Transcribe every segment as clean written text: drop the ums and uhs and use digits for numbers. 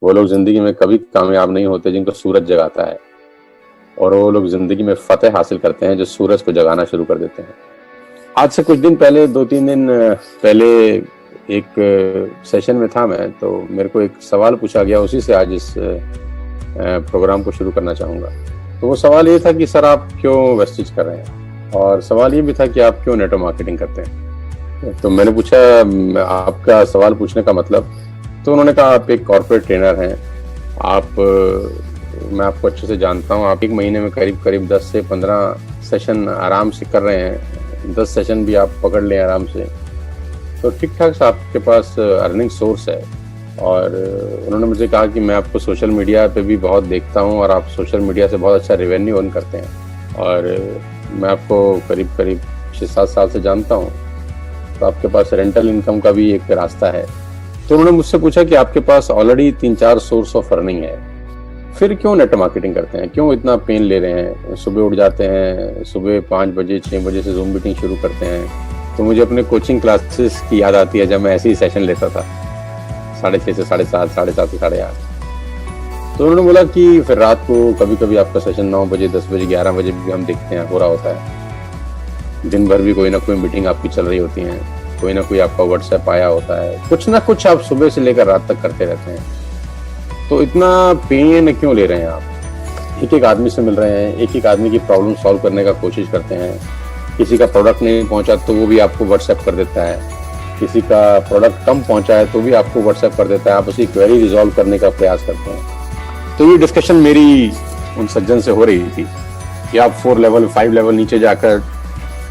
वो लोग ज़िंदगी में कभी कामयाब नहीं होते जिनको सूरज जगाता है, और वो लोग ज़िंदगी में फ़तेह हासिल करते हैं जो सूरज को जगाना शुरू कर देते हैं। आज से कुछ दिन पहले, 2-3 दिन पहले एक सेशन में था मैं, तो मेरे को एक सवाल पूछा गया, उसी से आज इस प्रोग्राम को शुरू करना चाहूँगा। तो वो सवाल ये था कि सर आप क्यों वेस्टेज कर रहे हैं? और सवाल ये भी था कि आप क्यों नेटवर्क मार्केटिंग करते हैं? तो मैंने पूछा आपका सवाल पूछने का मतलब? तो उन्होंने कहा आप एक कॉर्पोरेट ट्रेनर हैं, मैं आपको अच्छे से जानता हूँ, आप एक महीने में करीब 10 से 15 सेशन आराम से कर रहे हैं, 10 सेशन भी आप पकड़ लें आराम से, तो ठीक ठाक से आपके पास अर्निंग सोर्स है। और उन्होंने मुझे कहा कि मैं आपको सोशल मीडिया पे भी बहुत देखता हूँ और आप सोशल मीडिया से बहुत अच्छा रेवेन्यू अर्न करते हैं, और मैं आपको करीब 6-7 साल से जानता हूँ, तो आपके पास रेंटल इनकम का भी एक रास्ता है। तो उन्होंने मुझसे पूछा कि आपके पास ऑलरेडी 3-4 सोर्स ऑफ अर्निंग है, फिर क्यों नेटवर्क मार्केटिंग करते हैं, क्यों इतना पेन ले रहे हैं? सुबह उठ जाते हैं, सुबह 5 बजे 6 बजे से जूम मीटिंग शुरू करते हैं। तो मुझे अपने कोचिंग क्लासेस की याद आती है, जब मैं ऐसे ही सेशन लेता था 6:30 से 7:30, 7:30 से 8:30। तो उन्होंने बोला कि फिर रात को कभी कभी आपका सेशन 9 बजे 10 बजे 11 बजे भी हम देखते हैं पूरा होता है। दिन भर भी कोई ना कोई मीटिंग आपकी चल रही होती है, कोई ना कोई आपका व्हाट्सएप आया होता है, कुछ ना कुछ आप सुबह से लेकर रात तक करते रहते हैं। तो इतना पेन क्यों ले रहे हैं आप? एक आदमी से मिल रहे हैं, एक आदमी की प्रॉब्लम सॉल्व करने का कोशिश करते हैं। किसी का प्रोडक्ट नहीं पहुंचा तो वो भी आपको व्हाट्सएप कर देता है, किसी का प्रोडक्ट कम पहुंचा है तो भी आपको व्हाट्सएप कर देता है, आप उसी क्वेरी रिजॉल्व करने का प्रयास करते हैं। तो ये डिस्कशन मेरी उन सज्जन से हो रही थी कि आप 4 लेवल 5 लेवल नीचे जाकर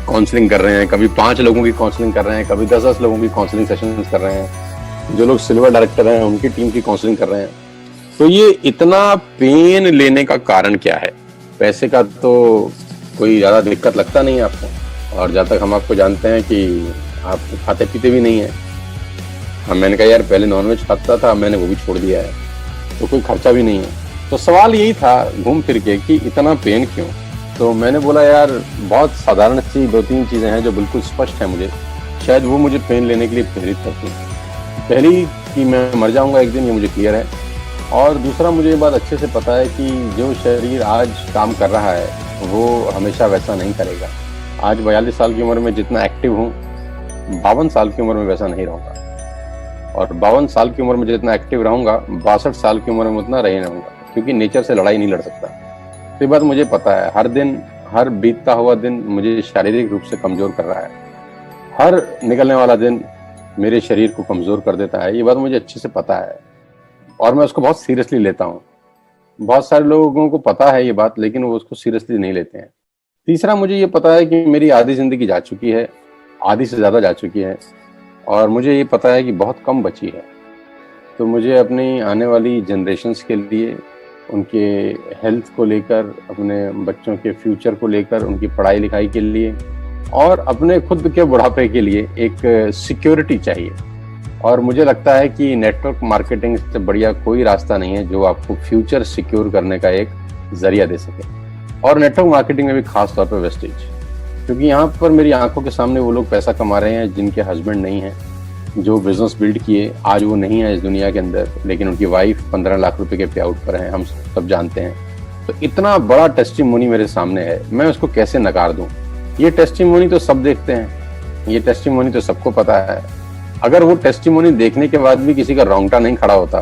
काउंसलिंग कर रहे हैं, कभी 5 लोगों की काउंसलिंग कर रहे हैं, कभी 10-10 लोगों की काउंसलिंग सेशन कर रहे हैं, जो लोग सिल्वर डायरेक्टर हैं उनकी टीम की काउंसलिंग कर रहे हैं। तो ये इतना पेन लेने का कारण क्या है? पैसे का तो कोई ज़्यादा दिक्कत लगता नहीं है आपको, और जहाँ तक हम आपको जानते हैं कि आप खाते पीते भी नहीं है। हाँ, मैंने कहा यार पहले नॉनवेज खाता था, मैंने वो भी छोड़ दिया है, तो कोई खर्चा भी नहीं है। तो सवाल यही था घूम फिर के कि इतना पेन क्यों? तो मैंने बोला यार बहुत साधारण सी 2-3 चीज़ें हैं जो बिल्कुल स्पष्ट है मुझे, शायद वो मुझे पेन लेने के लिए प्रेरित करती हैं। पहली कि मैं मर जाऊंगा एक दिन, ये मुझे क्लियर है, और दूसरा मुझे ये बात अच्छे से पता है कि जो शरीर आज काम कर रहा है वो हमेशा वैसा नहीं करेगा। आज 42 साल की उम्र में जितना एक्टिव हूँ, 52 साल की उम्र में वैसा नहीं रहूँगा, और 52 साल की उम्र में जितना एक्टिव रहूँगा 62 साल की उम्र में उतना रही रहूँगा, क्योंकि नेचर से लड़ाई नहीं लड़ सकता। तो ये बात मुझे पता है। हर दिन, हर बीतता हुआ दिन मुझे शारीरिक रूप से कमज़ोर कर रहा है, हर निकलने वाला दिन मेरे शरीर को कमज़ोर कर देता है, ये बात मुझे अच्छे से पता है, और मैं उसको बहुत सीरियसली लेता हूँ। बहुत सारे लोगों को पता है ये बात, लेकिन वो उसको सीरियसली नहीं लेते हैं। तीसरा, मुझे ये पता है कि मेरी आधी ज़िंदगी जा चुकी है, आधी से ज़्यादा जा चुकी है, और मुझे ये पता है कि बहुत कम बची है। तो मुझे अपनी आने वाली जनरेशन्स के लिए, उनके हेल्थ को लेकर, अपने बच्चों के फ्यूचर को लेकर, उनकी पढ़ाई लिखाई के लिए, और अपने खुद के बुढ़ापे के लिए एक सिक्योरिटी चाहिए। और मुझे लगता है कि नेटवर्क मार्केटिंग से बढ़िया कोई रास्ता नहीं है जो आपको फ्यूचर सिक्योर करने का एक जरिया दे सके, और नेटवर्क मार्केटिंग में भी खास तौर पर वेस्टेज, क्योंकि यहाँ पर मेरी आंखों के सामने वो लोग पैसा कमा रहे हैं जिनके हस्बैंड नहीं हैं, जो बिजनेस बिल्ड किए, आज वो नहीं है इस दुनिया के अंदर, लेकिन उनकी वाइफ 15 लाख रुपए के पे आउट पर है, हम सब जानते हैं। तो इतना बड़ा टेस्टिमोनी मेरे सामने है, मैं उसको कैसे नकार दूं? ये टेस्टिमोनी तो सब देखते हैं, ये टेस्टिमोनी तो सबको पता है। अगर वो टेस्टिमोनी देखने के बाद भी किसी का रोंगटा नहीं खड़ा होता,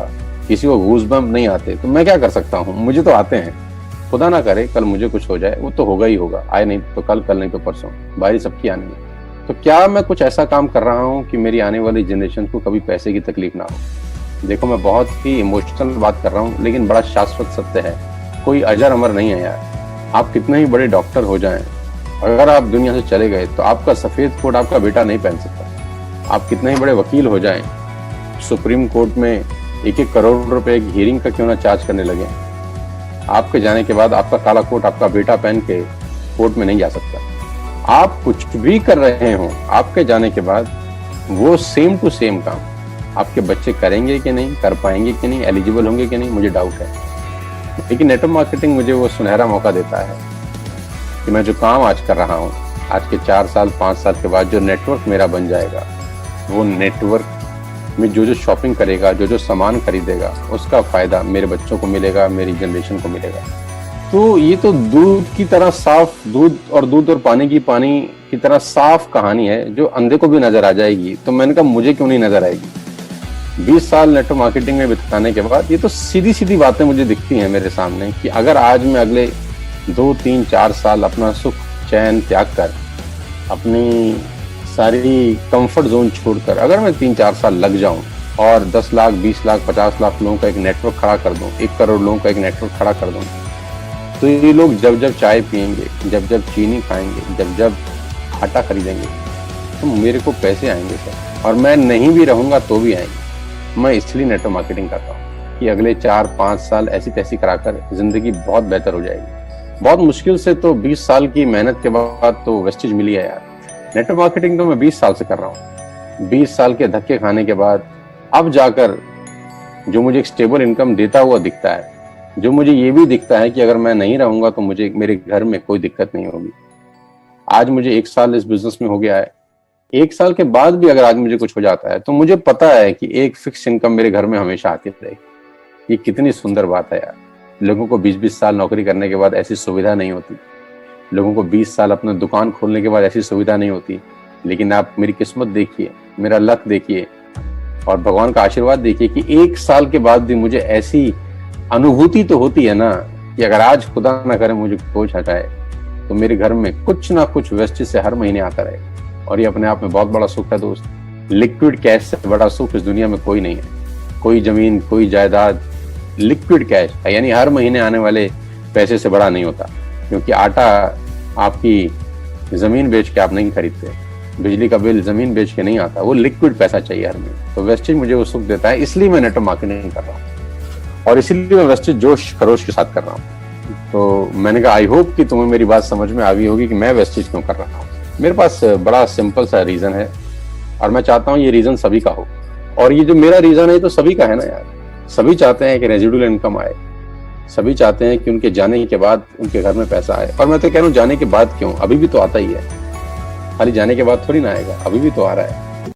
किसी को गूज़बम्प नहीं आते, तो मैं क्या कर सकता हूँ? मुझे तो आते हैं। खुदा ना करे कल मुझे कुछ हो जाए, वो तो होगा ही होगा, आए नहीं तो कल, कल नहीं तो परसों, बारी सबकी आनी है। तो क्या मैं कुछ ऐसा काम कर रहा हूँ कि मेरी आने वाली जनरेशन को कभी पैसे की तकलीफ ना हो? देखो, मैं बहुत ही इमोशनल बात कर रहा हूँ, लेकिन बड़ा शाश्वत सत्य है, कोई अजर अमर नहीं है यार। आप कितने ही बड़े डॉक्टर हो जाएं, अगर आप दुनिया से चले गए तो आपका सफ़ेद कोट आपका बेटा नहीं पहन सकता। आप कितने ही बड़े वकील हो जाएं, सुप्रीम कोर्ट में 1-1 करोड़ रुपए की हियरिंग का क्यों ना चार्ज करने लगे, आपके जाने के बाद आपका काला कोट आपका बेटा पहन के कोर्ट में नहीं जा सकता। आप कुछ भी कर रहे हो, आपके जाने के बाद वो सेम टू सेम काम आपके बच्चे करेंगे कि नहीं, कर पाएंगे कि नहीं, एलिजिबल होंगे कि नहीं, मुझे डाउट है। लेकिन नेटवर्क मार्केटिंग मुझे वो सुनहरा मौका देता है कि मैं जो काम आज कर रहा हूँ, आज के 4 साल 5 साल के बाद जो नेटवर्क मेरा बन जाएगा, वो नेटवर्क में जो जो शॉपिंग करेगा, जो जो सामान खरीदेगा, उसका फायदा मेरे बच्चों को मिलेगा, मेरी जनरेशन को मिलेगा। तो ये तो दूध की तरह साफ, दूध और पानी की तरह साफ कहानी है जो अंधे को भी नजर आ जाएगी। तो मैंने कहा मुझे क्यों नहीं नजर आएगी। 20 साल नेटवर्क मार्केटिंग में बिताने के बाद ये तो सीधी सीधी बातें मुझे दिखती हैं मेरे सामने कि अगर आज मैं अगले 2, 3, 4 साल अपना सुख चैन त्याग कर, अपनी सारी कंफर्ट जोन छोड़कर अगर मैं 3-4 साल लग जाऊं और 10 लाख, 20 लाख, 50 लाख लोगों का एक नेटवर्क खड़ा कर दूं, 1 करोड़ लोगों का एक नेटवर्क खड़ा कर दूं, तो ये लोग जब जब चाय पियेंगे, जब जब चीनी खाएंगे, जब जब आटा खरीदेंगे, तो मेरे को पैसे आएंगे सर। और मैं नहीं भी रहूंगा तो भी आएंगे। मैं इसलिए नेटवर्क मार्केटिंग करता हूँ कि अगले 4-5 साल ऐसी तैसी कराकर जिंदगी बहुत बेहतर हो जाएगी। बहुत मुश्किल से तो 20 साल की मेहनत के बाद तो वेस्टेज मिली है यार। नेटवर्क मार्केटिंग तो मैं 20 साल से कर रहा हूँ। 20 साल के धक्के खाने के बाद अब जाकर जो मुझे एक स्टेबल इनकम देता हुआ दिखता है, जो मुझे ये भी दिखता है कि अगर मैं नहीं रहूंगा तो मुझे मेरे घर में कोई दिक्कत नहीं होगी। आज मुझे 1 साल इस बिजनेस में हो गया है। 1 साल के बाद भी अगर आज मुझे कुछ हो जाता है तो मुझे पता है कि एक फिक्स इनकम मेरे घर में हमेशा आती रहेगी। ये कितनी सुंदर बात है यार। लोगों को 20-20 साल नौकरी करने के बाद ऐसी सुविधा नहीं होती। लोगों को 20 साल अपना दुकान खोलने के बाद ऐसी सुविधा नहीं होती। लेकिन आप मेरी किस्मत देखिए, मेरा लक देखिए और भगवान का आशीर्वाद देखिए कि 1 साल के बाद भी मुझे ऐसी अनुभूति तो होती है ना कि अगर आज खुदा ना करे मुझे कोच हटाए तो मेरे घर में कुछ ना कुछ वेस्टेज से हर महीने आता रहे। और ये अपने आप में बहुत बड़ा सुख है दोस्त। लिक्विड कैश से बड़ा सुख इस दुनिया में कोई नहीं है। कोई जमीन, कोई जायदाद, लिक्विड कैश यानी हर महीने आने वाले पैसे से बड़ा नहीं होता। क्योंकि आटा आपकी जमीन बेच के आप नहीं खरीदते, बिजली का बिल जमीन बेच के नहीं आता, वो लिक्विड पैसा चाहिए हर महीने। तो वेस्टेज मुझे वो सुख देता है, इसलिए मैं नेटवर्क मार्केटिंग कर रहा हूँ और इसीलिए मैं वेस्टेज जोश खरोश के साथ कर रहा हूँ। तो मैंने कहा आई होप कि तुम्हें मेरी बात समझ में आ गई होगी कि मैं वेस्टेज क्यों कर रहा हूँ। मेरे पास बड़ा सिंपल सा रीजन है और मैं चाहता हूँ ये रीजन सभी का हो। और ये जो मेरा रीजन है तो सभी का है ना यार। सभी चाहते हैं कि रेजिडुअल इनकम आए, सभी चाहते हैं कि उनके जाने के बाद उनके घर में पैसा आए। और मैं तो कह रहा हूँ जाने के बाद क्यों, अभी भी तो आता ही है। खाली जाने के बाद थोड़ी ना आएगा, अभी भी तो आ रहा है।